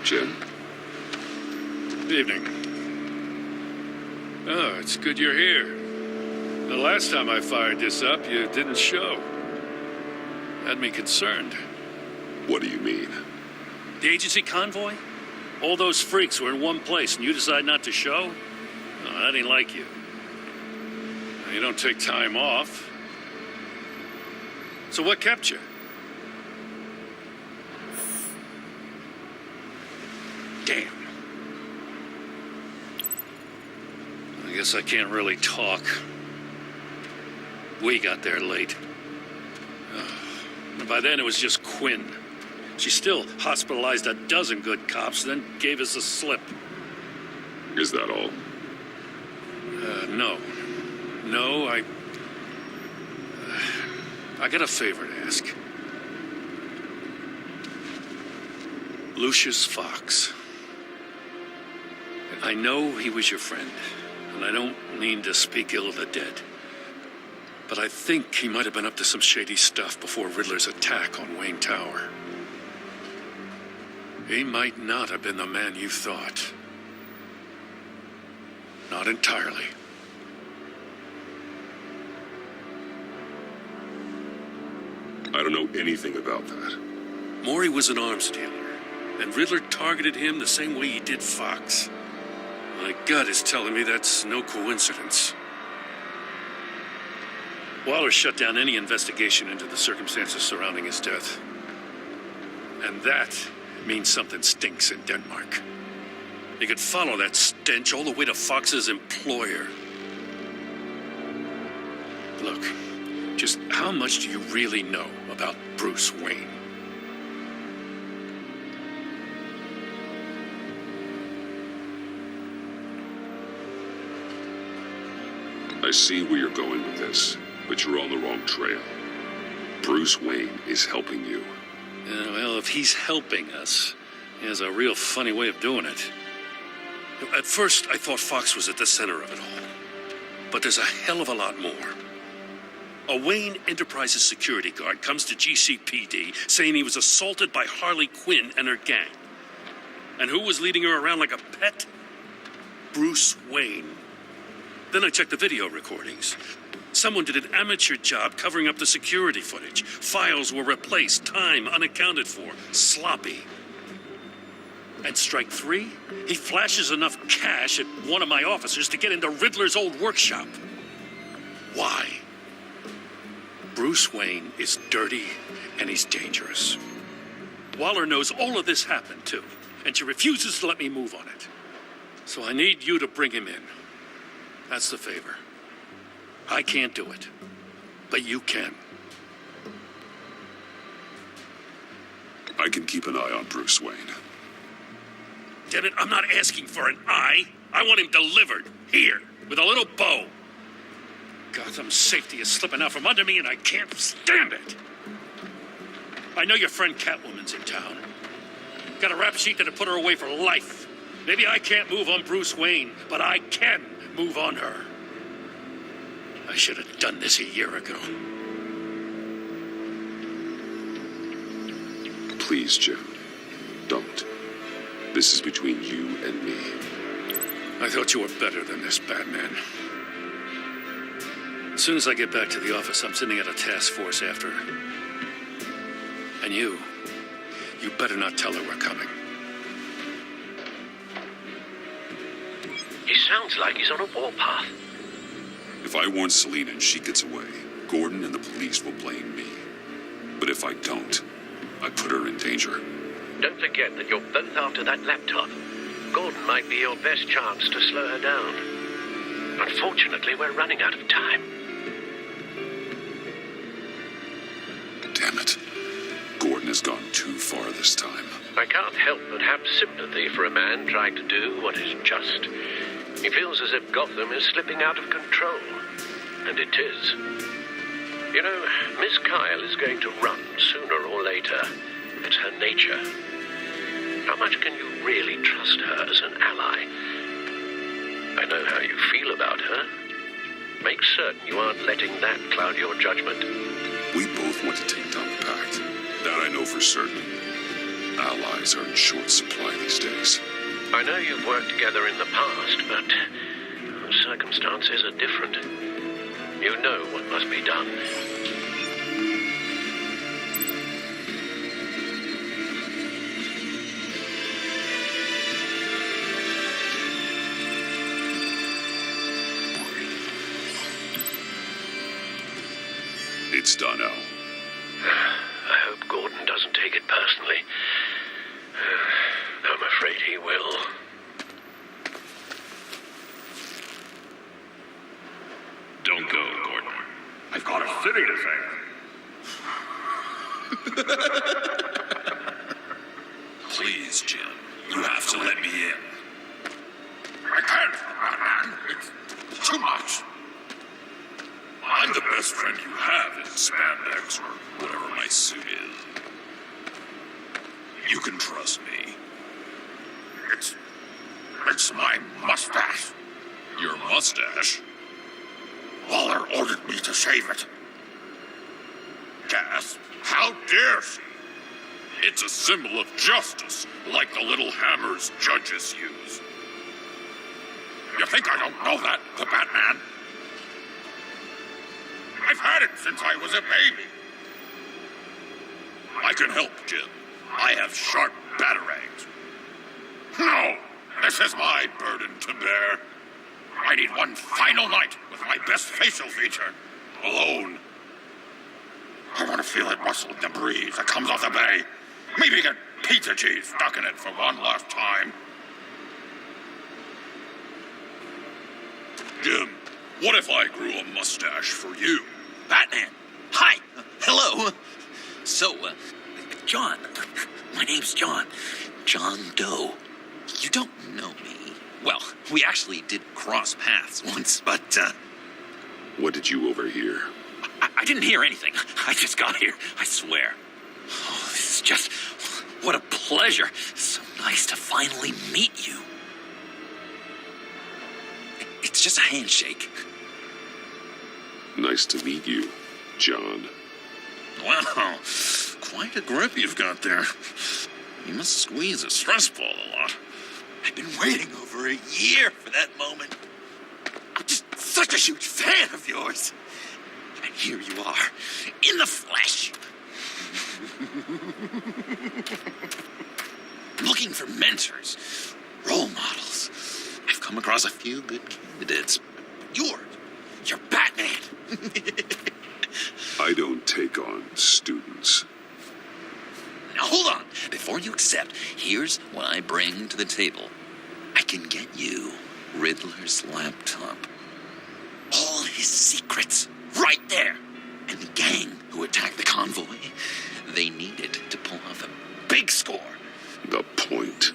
Jim? Evening. Oh, it's good you're here. The last time I fired this up, you didn't show. Had me concerned. What do you mean? The agency convoy? All those freaks were in one place and you decide not to show? Oh, that ain't like you. You don't take time off. So what kept you? Damn. I guess I can't really talk. We got there late. And by then it was just Quinn. She still hospitalized a dozen good cops, then gave us a slip. Is that all? No. No, I got a favor to ask. Lucius Fox. I know he was your friend, and I don't mean to speak ill of the dead. But I think he might have been up to some shady stuff before Riddler's attack on Wayne Tower. He might not have been the man you thought. Not entirely. I don't know anything about that. Maury was an arms dealer, and Riddler targeted him the same way he did Fox. My gut is telling me that's no coincidence. Waller shut down any investigation into the circumstances surrounding his death. And that means something stinks in Denmark. You could follow that stench all the way to Fox's employer. Look, just how much do you really know about Bruce Wayne? I see where you're going with this, but you're on the wrong trail. Bruce Wayne is helping you. Well, if he's helping us, he has a real funny way of doing it. At first, I thought Fox was at the center of it all. But there's a hell of a lot more. A Wayne Enterprises security guard comes to GCPD saying he was assaulted by Harley Quinn and her gang. And who was leading her around like a pet? Bruce Wayne. Then I checked the video recordings. Someone did an amateur job covering up the security footage. Files were replaced, time unaccounted for, sloppy. At strike three, he flashes enough cash at one of my officers to get into Riddler's old workshop. Why? Bruce Wayne is dirty and he's dangerous. Waller knows all of this happened too, and she refuses to let me move on it. So I need you to bring him in. That's the favor. I can't do it, but you can. I can keep an eye on Bruce Wayne. Damn it, I'm not asking for an eye. I want him delivered, here, with a little bow. Gotham's safety is slipping out from under me, and I can't stand it. I know your friend Catwoman's in town. Got a rap sheet that'll put her away for life. Maybe I can't move on Bruce Wayne, but I can move on her. I should have done this a year ago. Please, Jim, don't. This is between you and me. I thought you were better than this, Batman. As soon as I get back to the office, I'm sending out a task force after her. And you better not tell her we're coming. He sounds like he's on a warpath. If I warn Selina and she gets away, Gordon and the police will blame me. But if I don't, I put her in danger. Don't forget that you're both after that laptop. Gordon might be your best chance to slow her down. Unfortunately, we're running out of time. Damn it. Gordon has gone too far this time. I can't help but have sympathy for a man trying to do what is just. He feels as if Gotham is slipping out of control. And it is. You know, Miss Kyle is going to run sooner or later. It's her nature. How much can you really trust her as an ally? I know how you feel about her. Make certain you aren't letting that cloud your judgment. We both want to take down the Pact. That I know for certain. Allies are in short supply these days. I know you've worked together in the past, but circumstances are different. You know what must be done. It's done, Al. I hope Gordon doesn't take it personally. I'm afraid he will. Don't go, Gordon. I've got a city to save. Please, Jim. You have to let me in. I can't, Batman. It's too much. I'm the best friend you have in spandex or whatever my suit is. You can trust me. It's my mustache. Your mustache? Waller ordered me to shave it. Gasp. How dare she? It's a symbol of justice, like the little hammers judges use. You think I don't know that, the Batman? I've had it since I was a baby. I can help, Jim. I have sharp batarangs. No, this is my burden to bear. I need one final night with my best facial feature. Alone. I want to feel it rustle in the breeze that comes off the bay. Maybe get pizza cheese stuck in it for one last time. Jim, what if I grew a mustache for you? Batman! Hi! Hello! So, John. My name's John. John Doe. You don't know me. Well, we actually did cross paths once, but, What did you overhear? I didn't hear anything. I just got here, I swear. Oh, this is just... What a pleasure. So nice to finally meet you. It's just a handshake. Nice to meet you, John. Wow, quite a grip you've got there. You must squeeze a stress ball a lot. I've been waiting over a year for that moment. I'm just such a huge fan of yours. And here you are, in the flesh. Looking for mentors, role models. I've come across a few good candidates. You're Batman. I don't take on students. Now hold on. Before you accept, here's what I bring to the table. I can get you Riddler's laptop. All his secrets, right there. And the gang who attacked the convoy, they needed to pull off a big score. The point.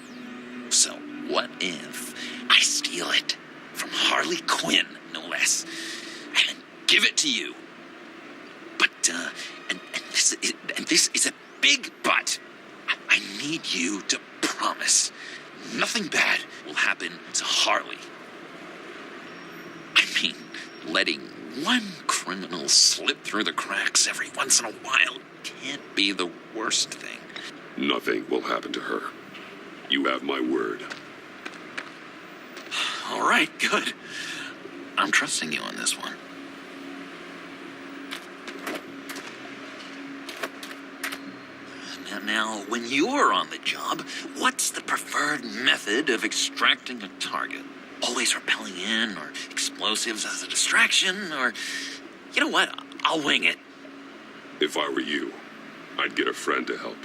So what if I steal it from Harley Quinn, no less, and give it to you? But, and this is a big but. I need you to promise nothing bad will happen to Harley. I mean, letting one criminal slip through the cracks every once in a while can't be the worst thing. Nothing will happen to her. You have my word. All right, good. I'm trusting you on this one. Now, when you're on the job, what's the preferred method of extracting a target? Always rappelling in, or explosives as a distraction, or... You know what? I'll wing it. If I were you, I'd get a friend to help.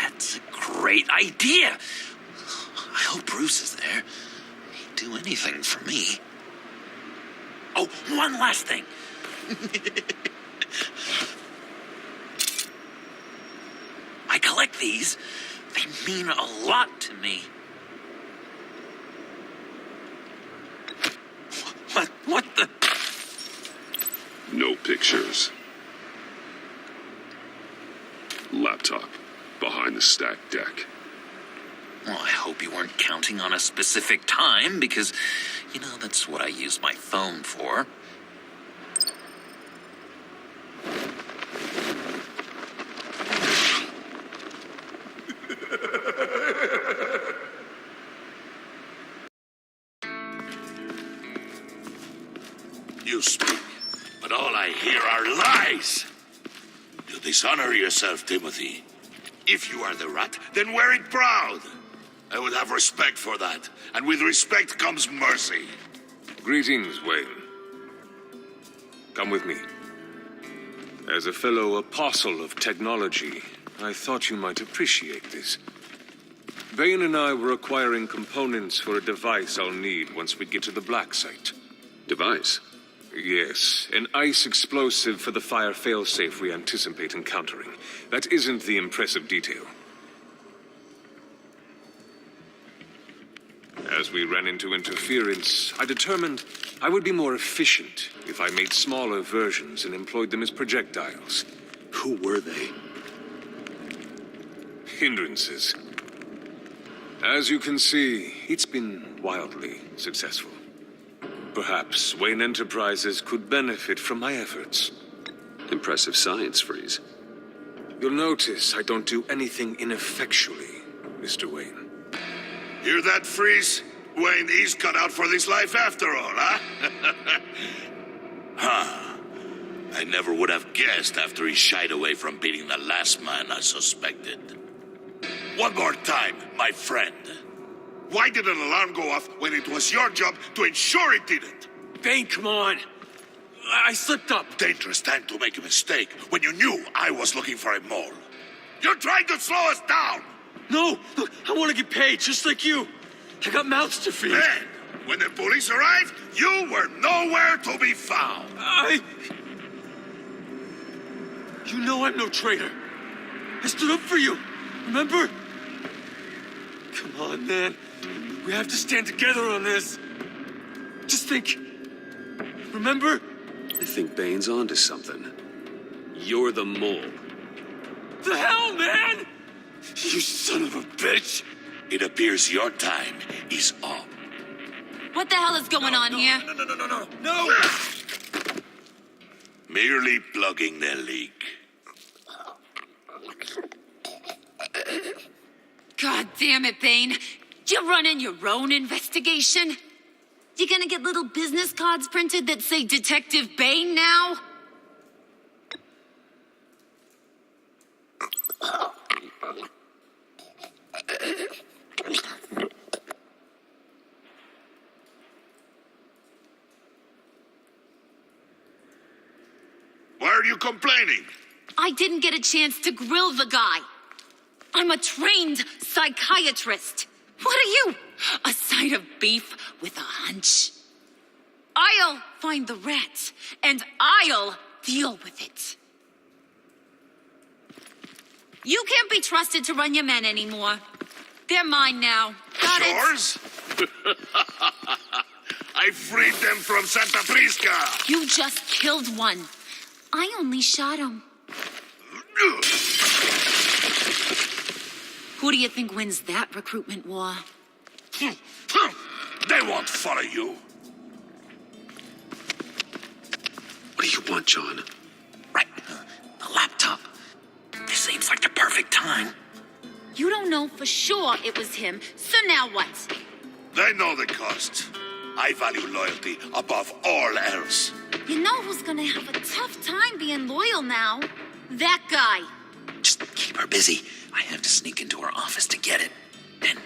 That's a great idea. I hope Bruce is there. He'd do anything for me. Oh, one last thing. I collect these. They mean a lot to me. What the... No pictures. Laptop behind the stacked deck. Well, I hope you weren't counting on a specific time, because, you know, that's what I use my phone for. you speak, but all I hear are lies. You dishonor yourself, Timothy. If you are the rat, then wear it proud. I would have respect for that, and with respect comes mercy. Greetings, Wayne. Come with me. As a fellow apostle of technology, I thought you might appreciate this. Bane and I were acquiring components for a device I'll need once we get to the Black Site. Device? Yes, an ice explosive for the fire failsafe we anticipate encountering. That isn't the impressive detail. As we ran into interference, I determined I would be more efficient if I made smaller versions and employed them as projectiles. Who were they? Hindrances. As you can see, it's been wildly successful. Perhaps Wayne Enterprises could benefit from my efforts. Impressive science, Freeze. You'll notice I don't do anything ineffectually, Mr. Wayne. Hear that, Freeze? Wayne, he's cut out for this life after all, huh? Huh. I never would have guessed after he shied away from beating the last man I suspected. One more time, my friend. Why did an alarm go off when it was your job to ensure it didn't? Bane, come on. I slipped up. Dangerous time to make a mistake when you knew I was looking for a mole. You're trying to slow us down! No, look, I want to get paid just like you. I got mouths to feed. Then, when the police arrived, you were nowhere to be found. You know I'm no traitor. I stood up for you, remember? Come on, man. We have to stand together on this. Just think. Remember? I think Bane's onto something. You're the mole. The hell, man! You son of a bitch! It appears your time is up. What the hell is going on here? No! Merely plugging the leak. God damn it, Bane. You're running your own investigation? You gonna get little business cards printed that say Detective Bane now? Why are you complaining? I didn't get a chance to grill the guy. I'm a trained psychiatrist. What are you? A side of beef with a hunch? I'll find the rat, and I'll deal with it. You can't be trusted to run your men anymore. They're mine now. Got it? Yours? I freed them from Santa Prisca. You just killed one. I only shot him. Who do you think wins that recruitment war? They won't follow you. What do you want, John? Right, the laptop. This seems like the perfect time. You don't know for sure it was him, so now what? They know the cost. I value loyalty above all else. You know who's gonna have a tough time being loyal now? That guy. Just keep her busy. I have to sneak into her office to get it. Then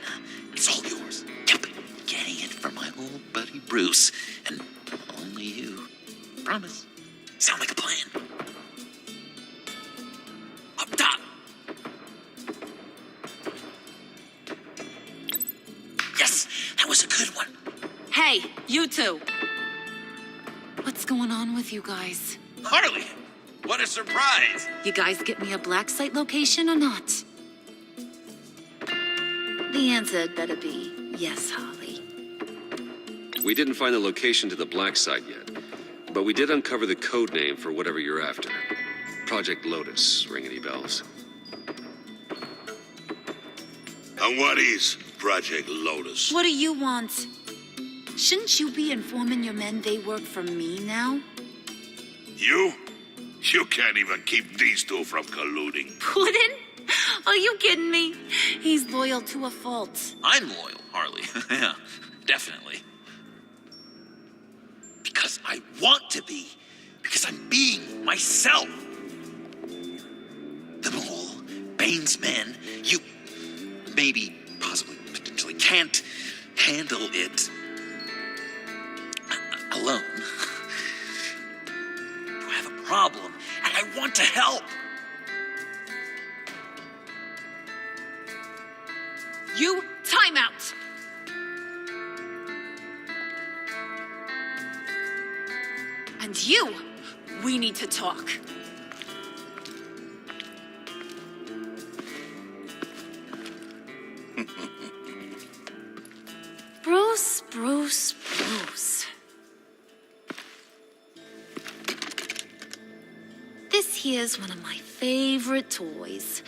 it's all yours. Yep, getting it from my old buddy Bruce. And only you. Promise. Sound like a plan. Up top. Yes, that was a good one. Hey, you two. What's going on with you guys? Harley, what a surprise. You guys get me a black site location or not? The answer had better be yes, Harley. We didn't find the location to the black site yet, but we did uncover the code name for whatever you're after. Project Lotus. Ring any bells? And what is Project Lotus? What do you want? Shouldn't you be informing your men they work for me now? You? You can't even keep these two from colluding. Puddin'? Are you kidding me? He's loyal to a fault. I'm loyal, Harley. Yeah, definitely. because I want to be. Because I'm being myself. The Mole, Bane's men, you maybe, possibly, potentially can't handle it alone. You have a problem, and I want to help. You, time out. And you, we need to talk. Bruce. This here's one of my favorite toys.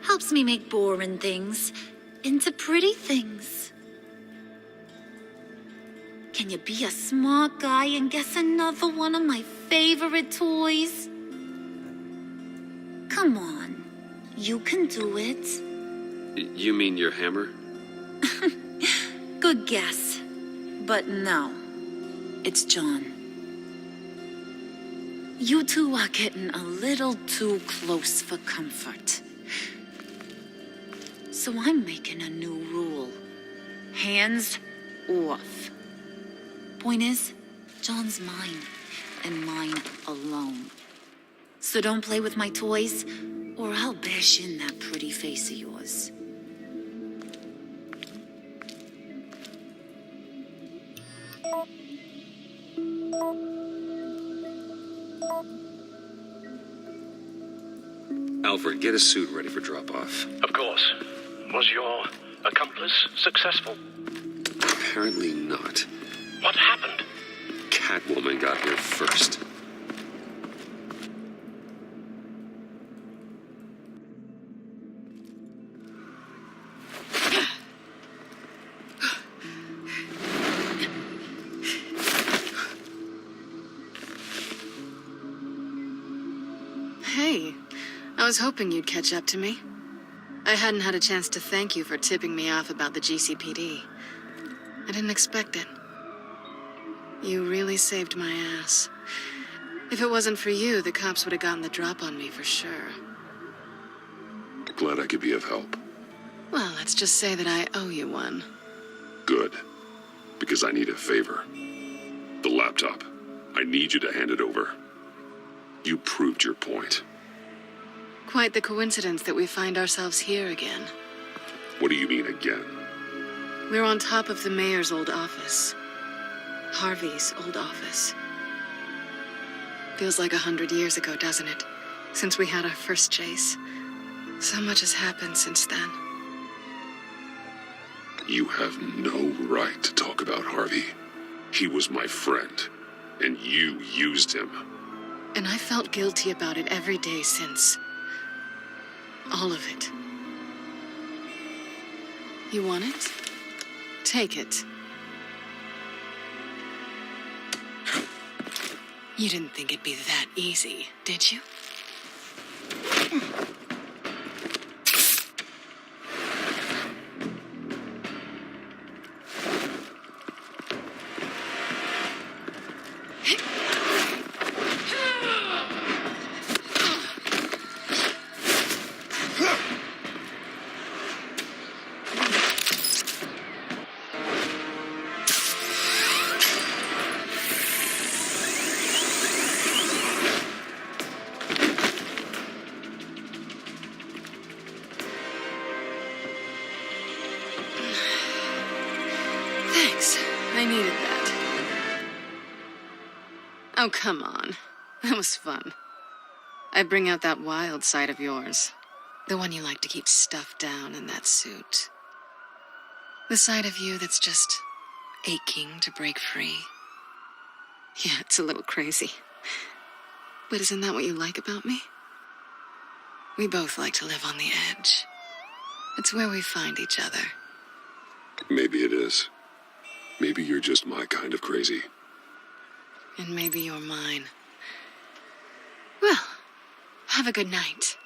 Helps me make boring things into pretty things. Can you be a smart guy and guess another one of my favorite toys? Come on, you can do it. You mean your hammer? Good guess. But no, it's John. You two are getting a little too close for comfort. So I'm making a new rule. Hands off. Point is, John's mine, and mine alone. So don't play with my toys, or I'll bash in that pretty face of yours. Alfred, get a suit ready for drop-off. Of course. Was your accomplice successful? Apparently not. What happened? Catwoman got here first. Hey, I was hoping you'd catch up to me. I hadn't had a chance to thank you for tipping me off about the GCPD. I didn't expect it. You really saved my ass. If it wasn't for you, the cops would have gotten the drop on me for sure. Glad I could be of help. Well, let's just say that I owe you one. Good. Because I need a favor. The laptop. I need you to hand it over. You proved your point. Quite the coincidence that we find ourselves here again. What do you mean again? We're on top of the mayor's old office. Harvey's old office. Feels like 100 years ago, doesn't it? Since we had our first chase. So much has happened since then. You have no right to talk about Harvey. He was my friend, and you used him. And I felt guilty about it every day since. All of it. You want it? Take it. You didn't think it'd be that easy, did you? I needed that. Oh, come on. That was fun. I bring out that wild side of yours. The one you like to keep stuffed down in that suit. The side of you that's just aching to break free. Yeah, it's a little crazy. But isn't that what you like about me? We both like to live on the edge. It's where we find each other. Maybe it is. Maybe you're just my kind of crazy. And maybe you're mine. Well, have a good night.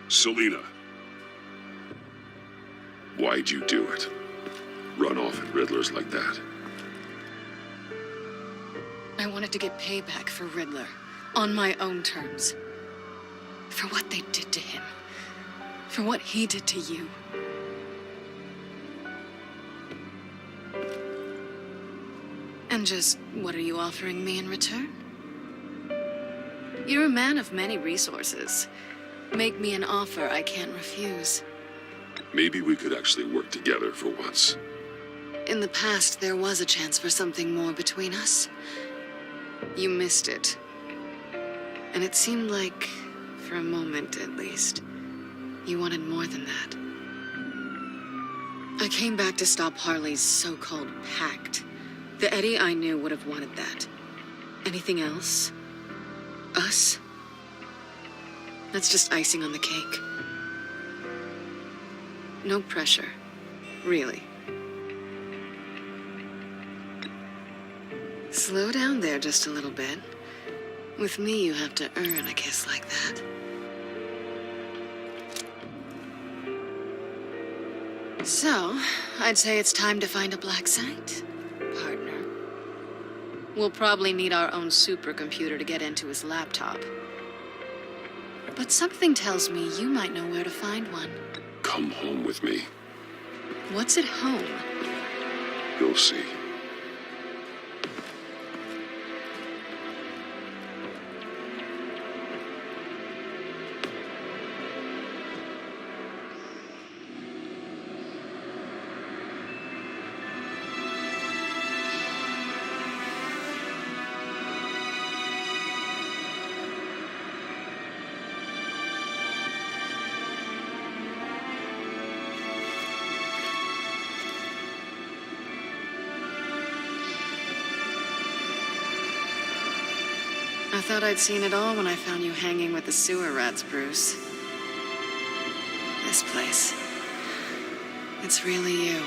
Selina. Why'd you do it? Run off at Riddlers like that? I wanted to get payback for Riddler, on my own terms. For what they did to him. For what he did to you. And just what are you offering me in return? You're a man of many resources. Make me an offer I can't refuse. Maybe we could actually work together for once. In the past, there was a chance for something more between us. You missed it. And it seemed like, for a moment at least, you wanted more than that. I came back to stop Harley's so-called pact. The Eddie I knew would have wanted that. Anything else? Us? That's just icing on the cake. No pressure. Really. Slow down there just a little bit. With me, you have to earn a kiss like that. So, I'd say it's time to find a black site, partner. We'll probably need our own supercomputer to get into his laptop. But something tells me you might know where to find one. Come home with me. What's at home? You'll see. I thought I'd seen it all when I found you hanging with the sewer rats, Bruce. This place. It's really you.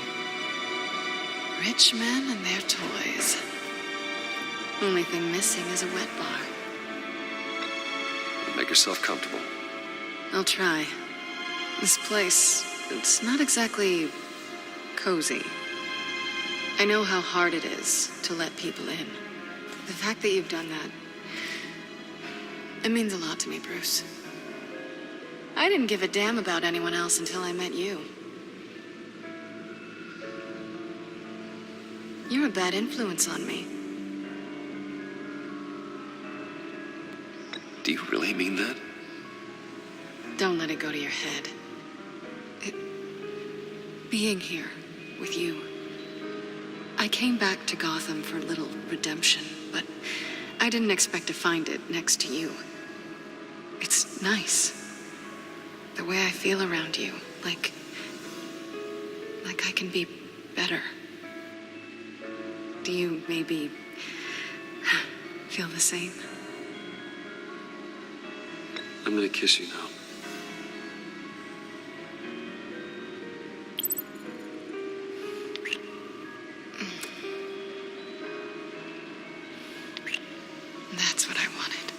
Rich men and their toys. Only thing missing is a wet bar. Make yourself comfortable. I'll try. This place, it's not exactly cozy. I know how hard it is to let people in. The fact that you've done that, it means a lot to me, Bruce. I didn't give a damn about anyone else until I met you. You're a bad influence on me. Do you really mean that? Don't let it go to your head. Being here with you. I came back to Gotham for a little redemption, but I didn't expect to find it next to you. It's nice. The way I feel around you, like I can be better. Do you maybe feel the same? I'm gonna kiss you now. That's what I wanted.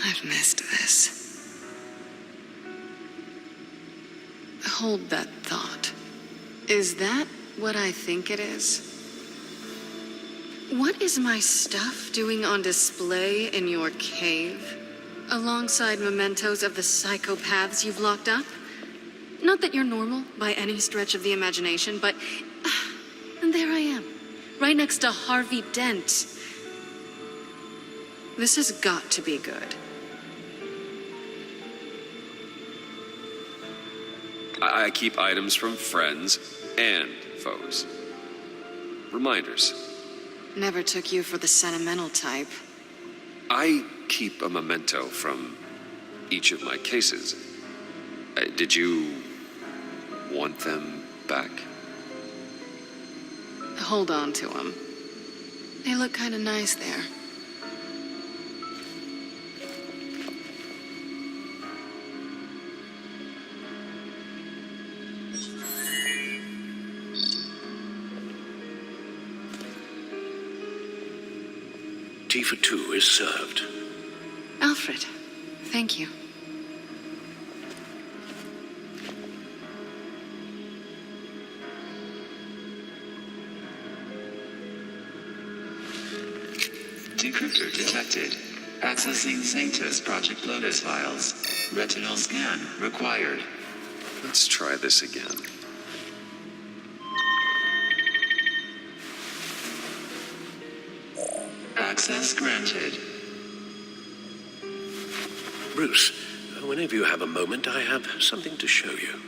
I've missed this. Hold that thought. Is that what I think it is? What is my stuff doing on display in your cave? Alongside mementos of the psychopaths you've locked up? Not that you're normal by any stretch of the imagination, but... and there I am, right next to Harvey Dent. This has got to be good. I keep items from friends and foes. Reminders. Never took you for the sentimental type. I keep a memento from each of my cases. Did you want them back? Hold on to them. They look kind of nice there. Tea for two is served. Alfred, thank you. Decryptor detected. Accessing Sanctus Project Lotus files. Retinal scan required. Let's try this again. Access granted. Bruce, whenever you have a moment, I have something to show you.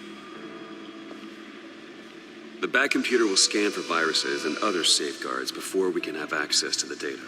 The back computer will scan for viruses and other safeguards before we can have access to the data.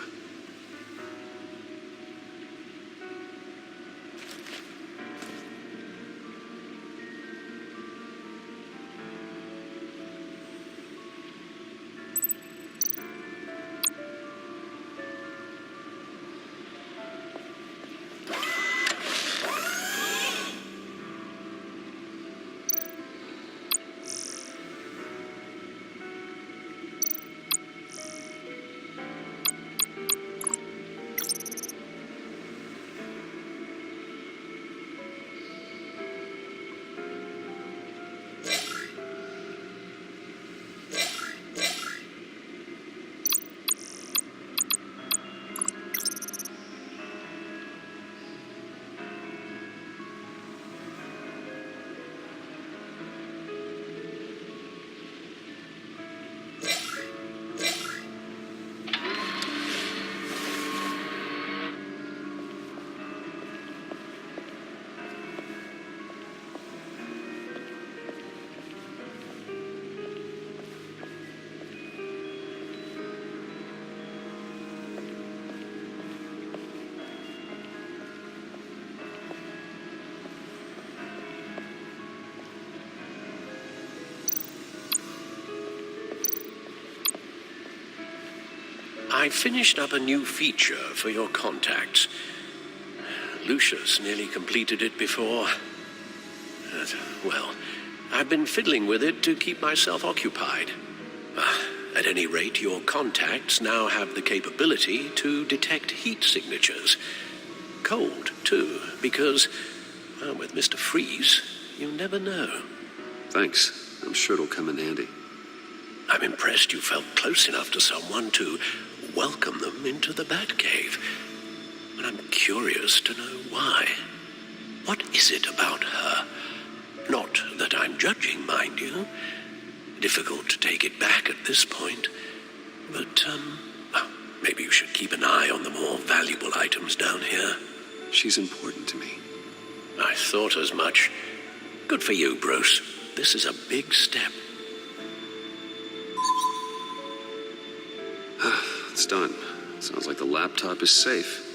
I finished up a new feature for your contacts. Lucius nearly completed it before. Well, I've been fiddling with it to keep myself occupied. At any rate, your contacts now have the capability to detect heat signatures. Cold, too, because, well, with Mr. Freeze, you never know. Thanks. I'm sure it'll come in handy. I'm impressed you felt close enough to someone to welcome them into the Batcave. But I'm curious to know why. What is it about her? Not that I'm judging, mind you. Difficult to take it back at this point. But, well, maybe you should keep an eye on the more valuable items down here. She's important to me. I thought as much. Good for you, Bruce. This is a big step. It's done. Sounds like the laptop is safe.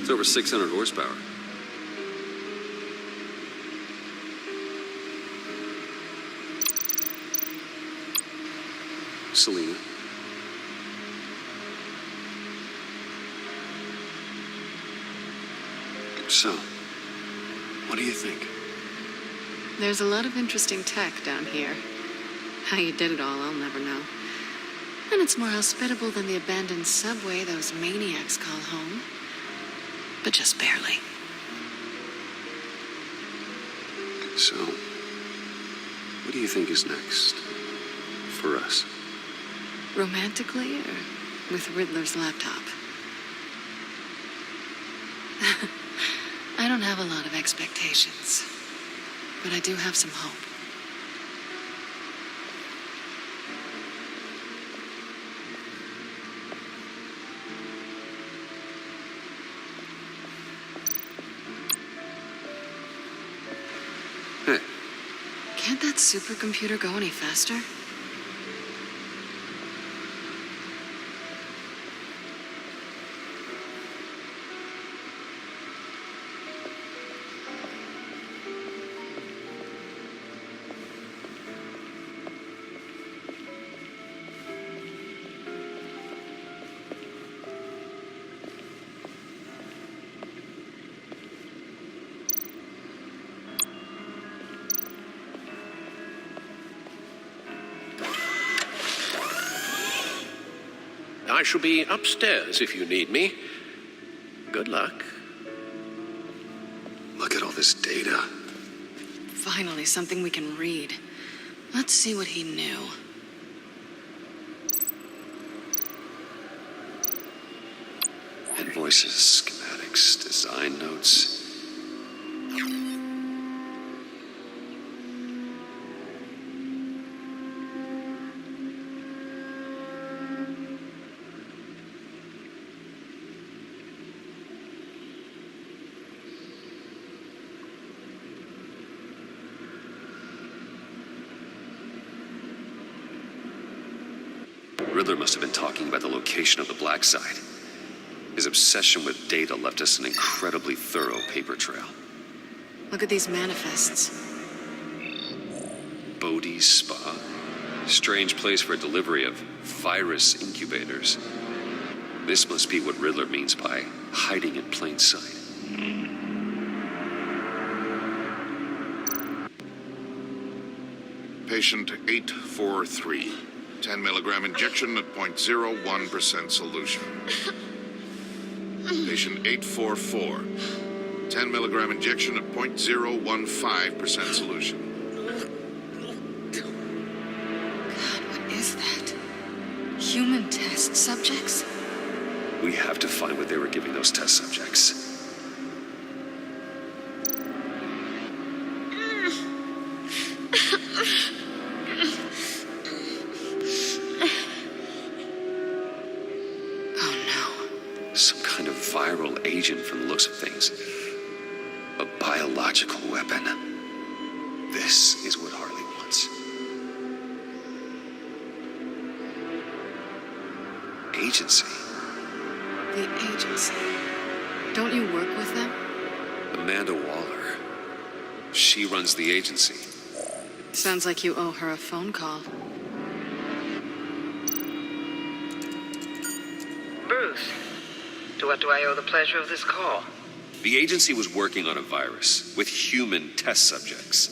It's over 600 horsepower. Selina. So, what do you think? There's a lot of interesting tech down here. How you did it all, I'll never know. And it's more hospitable than the abandoned subway those maniacs call home. But just barely. So, what do you think is next for us? Romantically or with Riddler's laptop? I don't have a lot of expectations, but I do have some hope. Hey. Can't that supercomputer go any faster? I shall be upstairs if you need me. Good luck. Look at all this data. Finally, something we can read. Let's see what he knew. Invoices, schematics, design notes. Riddler must have been talking about the location of the Black Side. His obsession with data left us an incredibly thorough paper trail. Look at these manifests. Bodhi's Spa? Strange place for a delivery of virus incubators. This must be what Riddler means by hiding in plain sight. Patient 843. 10 milligram injection at 0.01% solution. Patient 844. 10 milligram injection at 0.015% solution. God, what is that? Human test subjects? We have to find what they were giving those test subjects. Some kind of viral agent from the looks of things. A biological weapon. This is what Harley wants. Agency. The agency. Don't you work with them? Amanda Waller. She runs the agency. Sounds like you owe her a phone call. Bruce, to what do I owe the pleasure of this call? The agency was working on a virus with human test subjects.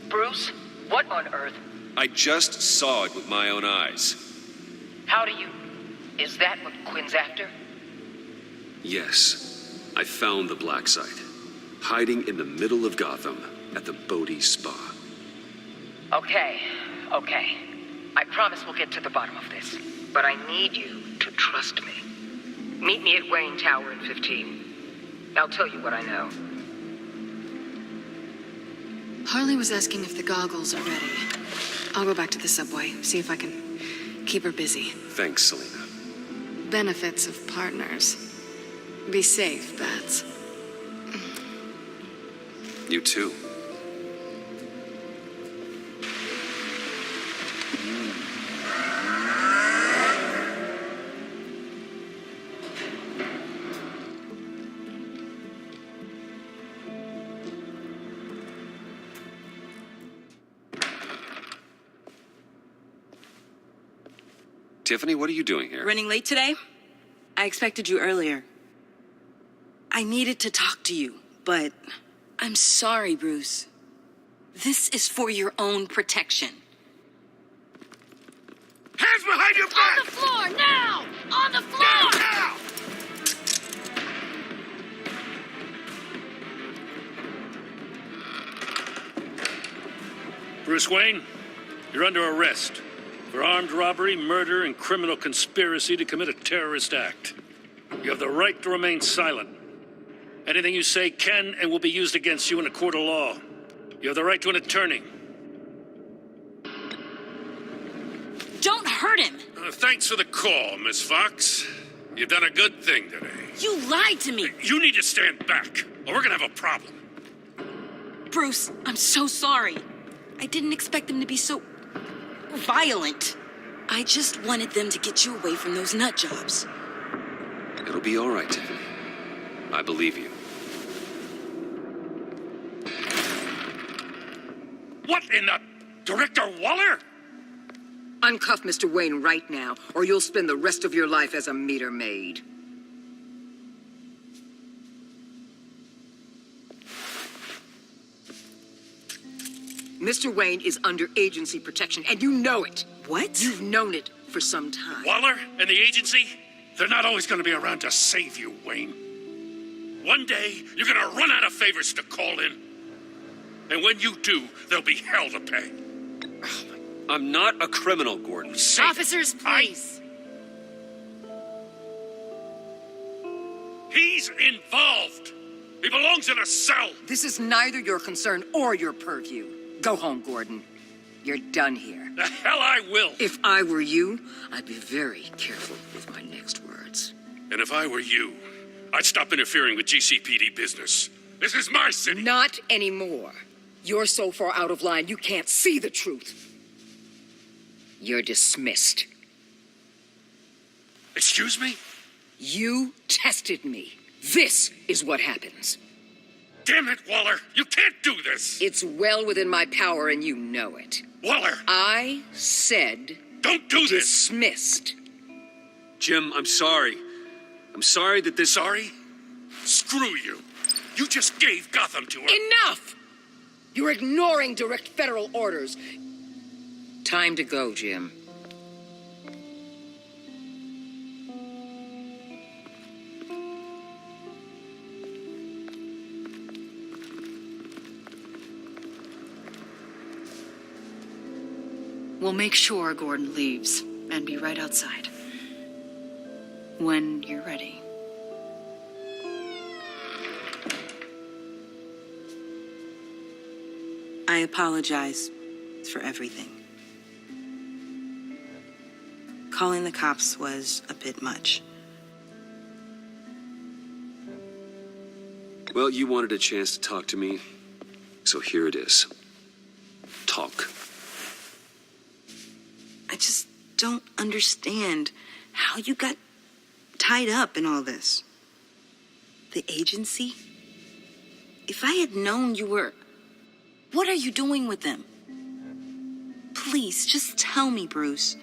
Bruce, what on earth? I just saw it with my own eyes. How do you? Is that what Quinn's after? Yes, I found the Black Site, hiding in the middle of Gotham at the Bodhi Spa. Okay. I promise we'll get to the bottom of this. But I need you to trust me. Meet me at Wayne Tower in 15. I'll tell you what I know. Harley was asking if the goggles are ready. I'll go back to the subway, see if I can keep her busy. Thanks, Selina. Benefits of partners. Be safe, Bats. You too. Tiffany, what are you doing here? Running late today? I expected you earlier. I needed to talk to you, but I'm sorry, Bruce. This is for your own protection. Hands behind your back! On the floor, now! On the floor! Now! Bruce Wayne, you're under arrest for armed robbery, murder, and criminal conspiracy to commit a terrorist act. You have the right to remain silent. Anything you say can and will be used against you in a court of law. You have the right to an attorney. Don't hurt him! Thanks for the call, Miss Fox. You've done a good thing today. You lied to me! You need to stand back, or we're gonna have a problem. Bruce, I'm so sorry. I didn't expect them to be so violent. I just wanted them to get you away from those nut jobs. It'll be all right, Tiffany. I believe you. What in the... Director Waller? Uncuff Mr. Wayne right now, or you'll spend the rest of your life as a meter maid. Mr. Wayne is under agency protection, and you know it. What? You've known it for for some time. Waller and the agency, they're not always going to be around to save you, Wayne. One day, you're going to run out of favors to call in. And when you do, there'll be hell to pay. I'm not a criminal, Gordon. Officers, please. He's involved. He belongs in a cell. This is neither your concern or your purview. Go home, Gordon. You're done here. The hell I will. If I were you, I'd be very careful with my next words. And if I were you, I'd stop interfering with GCPD business. This is my city. Not anymore. You're so far out of line, you can't see the truth. You're dismissed. Excuse me? You tested me. This is what happens. Damn it, Waller. You can't do this. It's well within my power and you know it. Waller. I said... Don't do this. Dismissed. Jim, I'm sorry. I'm sorry that this... Sorry? Screw you. You just gave Gotham to her. Enough! You're ignoring direct federal orders. Time to go, Jim. We'll make sure Gordon leaves and be right outside. When you're ready. I apologize for everything. Calling the cops was a bit much. Well, you wanted a chance to talk to me, so here it is. Talk. I just don't understand how you got tied up in all this. The agency? If I had known you were... What are you doing with them? Please, just tell me, Bruce.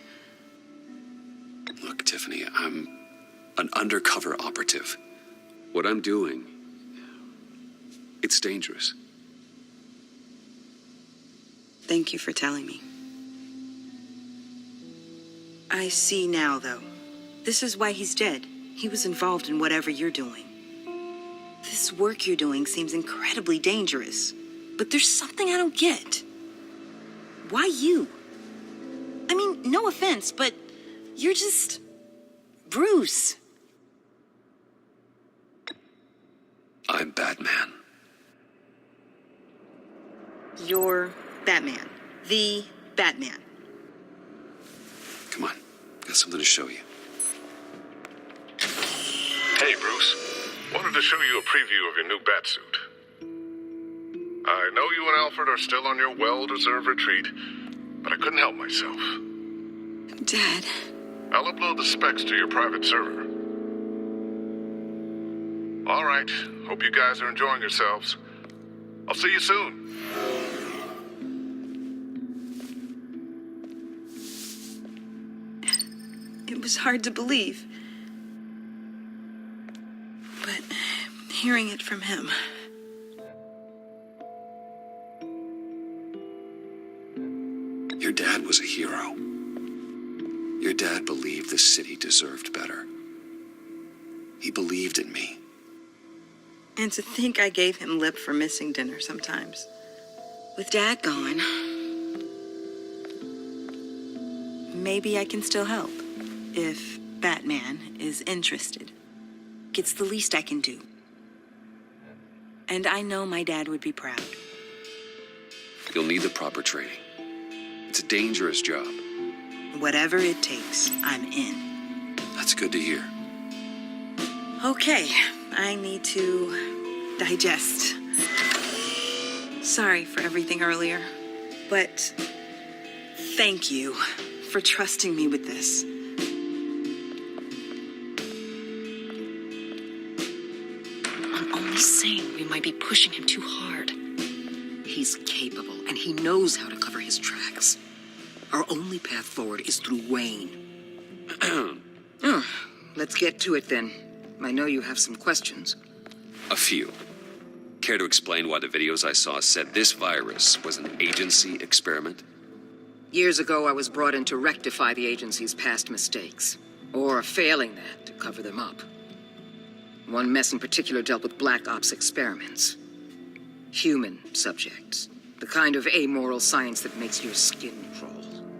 Look, Tiffany, I'm an undercover operative. What I'm doing, it's dangerous. Thank you for telling me. I see now, though. This is why he's dead. He was involved in whatever you're doing. This work you're doing seems incredibly dangerous. But there's something I don't get. Why you? I mean, no offense, but you're just... Bruce. I'm Batman. You're Batman. The Batman. Come on, got something to show you. Hey, Bruce. Wanted to show you a preview of your new Batsuit. I know you and Alfred are still on your well-deserved retreat, but I couldn't help myself. Dad. I'll upload the specs to your private server. All right. Hope you guys are enjoying yourselves. I'll see you soon. It was hard to believe. But hearing it from him... Your dad was a hero. Your dad believed the city deserved better. He believed in me. And to think I gave him lip for missing dinner sometimes. With Dad gone, maybe I can still help. If Batman is interested. It's the least I can do. And I know my dad would be proud. You'll need the proper training. It's a dangerous job. Whatever it takes, I'm in. That's good to hear. Okay, I need to digest. Sorry for everything earlier, but thank you for trusting me with this. I'm only saying we might be pushing him too hard. He's capable, and he knows how to cover his tracks. Our only path forward is through Wayne. Let's get to it, then. I know you have some questions. A few. Care to explain why the videos I saw said this virus was an agency experiment? Years ago, I was brought in to rectify the agency's past mistakes. Or failing that, to cover them up. One mess in particular dealt with Black Ops experiments. Human subjects. The kind of amoral science that makes your skin crawl.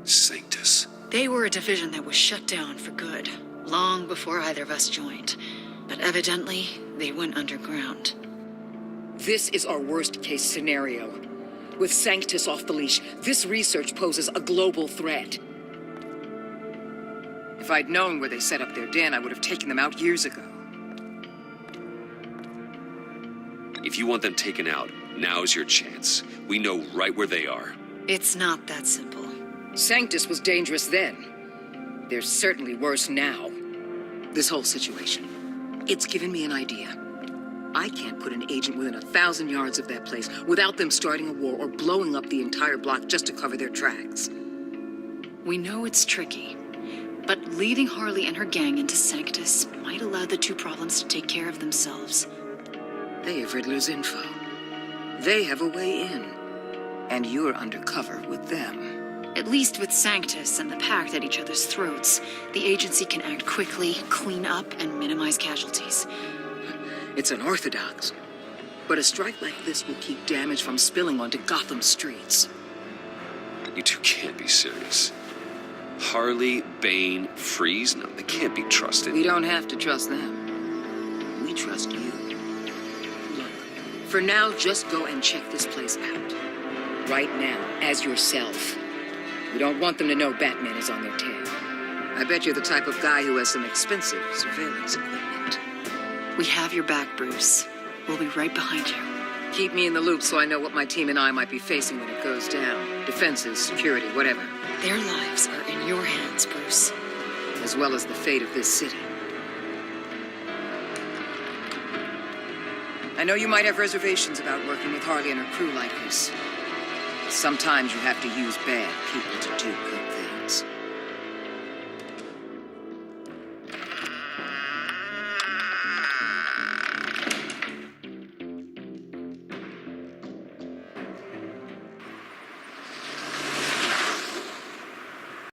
Sanctus. They were a division that was shut down for good, long before either of us joined. But evidently, they went underground. This is our worst-case scenario. With Sanctus off the leash, this research poses a global threat. If I'd known where they set up their den, I would have taken them out years ago. If you want them taken out, now's your chance. We know right where they are. It's not that simple. Sanctus was dangerous then. They're certainly worse now. This whole situation, it's given me an idea. I can't put an agent within 1,000 yards of that place without them starting a war or blowing up the entire block just to cover their tracks. We know it's tricky, but leading Harley and her gang into Sanctus might allow the two problems to take care of themselves. They have Riddler's info. They have a way in. And you're undercover with them. At least with Sanctus and the Pact at each other's throats, the agency can act quickly, clean up, and minimize casualties. It's unorthodox. But a strike like this will keep damage from spilling onto Gotham streets. You two can't be serious. Harley, Bane, Freeze? No, they can't be trusted. We don't have to trust them. We trust you. Look, for now, just go and check this place out. Right now, as yourself. We don't want them to know Batman is on their tail. I bet you're the type of guy who has some expensive surveillance equipment. We have your back, Bruce. We'll be right behind you. Keep me in the loop so I know what my team and I might be facing when it goes down. Defenses, security, whatever. Their lives are in your hands, Bruce. As well as the fate of this city. I know you might have reservations about working with Harley and her crew like this. Sometimes you have to use bad people to do good things.